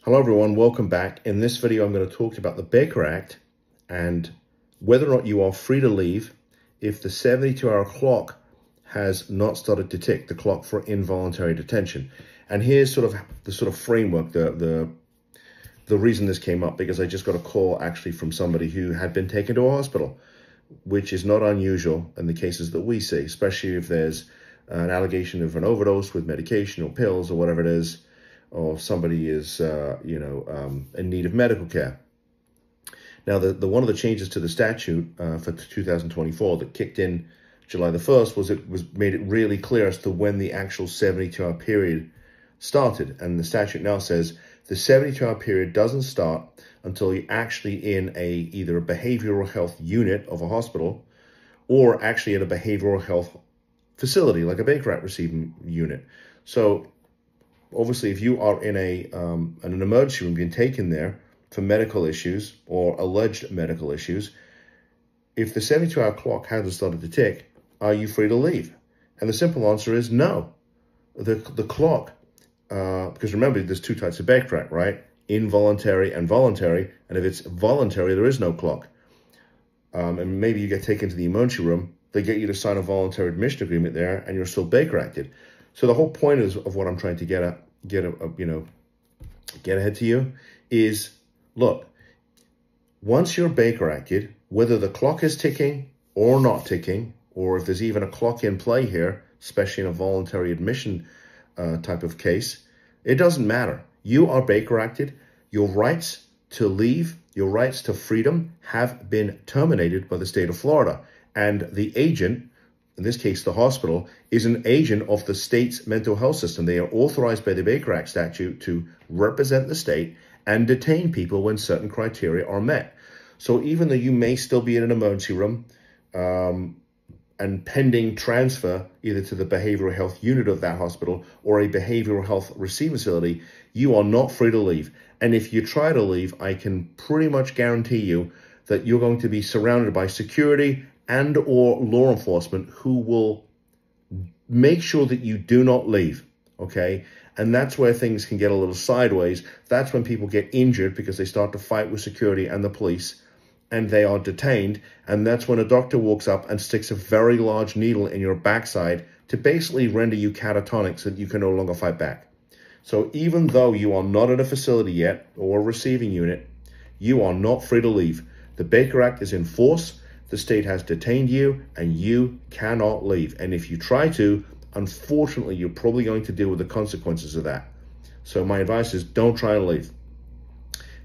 Hello everyone, welcome back. In this video, I'm going to talk about the Baker Act and whether or not you are free to leave if the 72-hour clock has not started to tick, the clock for involuntary detention. And here's the framework, the reason this came up, because I just got a call actually from somebody who had been taken to a hospital, which is not unusual in the cases that we see, especially if there's an allegation of an overdose with medication or pills or whatever it is, or somebody is, in need of medical care. Now, the one of the changes to the statute for 2024 that kicked in July the 1st was made it really clear as to when the actual 72-hour period started. And the statute now says the 72-hour period doesn't start until you're actually in either a behavioral health unit of a hospital or actually in a behavioral health facility, like a Baker Act receiving unit. So obviously, if you are in an emergency room being taken there for medical issues or alleged medical issues, if the 72-hour clock hasn't started to tick, are you free to leave? And the simple answer is no. The clock, because remember, there's two types of Baker Act, right? Involuntary and voluntary. And if it's voluntary, there is no clock. And maybe you get taken to the emergency room, they get you to sign a voluntary admission agreement there, and you're still Baker Acted. So the whole point of what I'm trying to get ahead to you is, look, once you're Baker Acted, whether the clock is ticking or not ticking, or if there's even a clock in play here, especially in a voluntary admission type of case, it doesn't matter. You are Baker Acted. Your rights to leave, your rights to freedom have been terminated by the state of Florida. And the agent, in this case, the hospital, is an agent of the state's mental health system. They are authorized by the Baker Act statute to represent the state and detain people when certain criteria are met. So even though you may still be in an emergency room and pending transfer either to the behavioral health unit of that hospital or a behavioral health receiving facility, you are not free to leave. And if you try to leave, I can pretty much guarantee you that you're going to be surrounded by security and or law enforcement who will make sure that you do not leave, okay? And that's where things can get a little sideways. That's when people get injured because they start to fight with security and the police, and they are detained. And that's when a doctor walks up and sticks a very large needle in your backside to basically render you catatonic so that you can no longer fight back. So even though you are not in a facility yet or a receiving unit, you are not free to leave. The Baker Act is in force. The state has detained you and you cannot leave. And if you try to, unfortunately, you're probably going to deal with the consequences of that. So my advice is don't try and leave.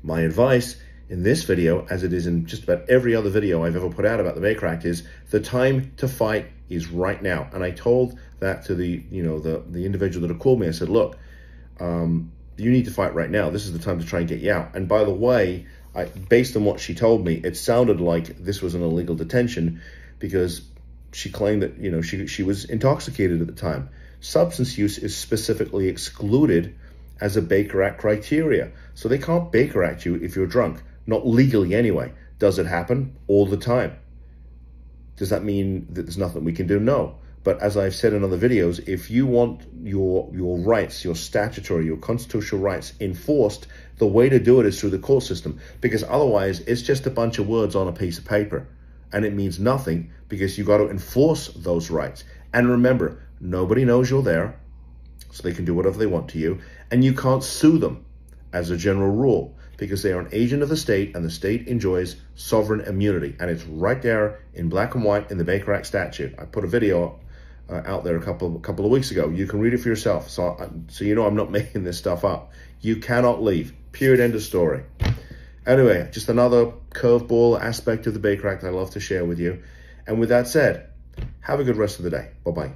My advice in this video, as it is in just about every other video I've ever put out about the Baker Act, is the time to fight is right now. And I told that to the individual that had called me. I said, look, you need to fight right now. This is the time to try and get you out. And by the way, based on what she told me, it sounded like this was an illegal detention because she claimed that, she was intoxicated at the time. Substance use is specifically excluded as a Baker Act criteria. So they can't Baker Act you if you're drunk, not legally anyway. Does it happen? All the time. Does that mean that there's nothing we can do? No. But as I've said in other videos, if you want your rights, your statutory, your constitutional rights enforced, the way to do it is through the court system, because otherwise it's just a bunch of words on a piece of paper and it means nothing because you got to enforce those rights. And remember, nobody knows you're there, so they can do whatever they want to you, and you can't sue them as a general rule because they are an agent of the state and the state enjoys sovereign immunity. And it's right there in black and white in the Baker Act statute. I put a video out there a couple of weeks ago. You can read it for yourself. So you know I'm not making this stuff up. You cannot leave. Period. End of story. Anyway, just another curveball aspect of the Baker Act I love to share with you. And with that said, have a good rest of the day. Bye-bye.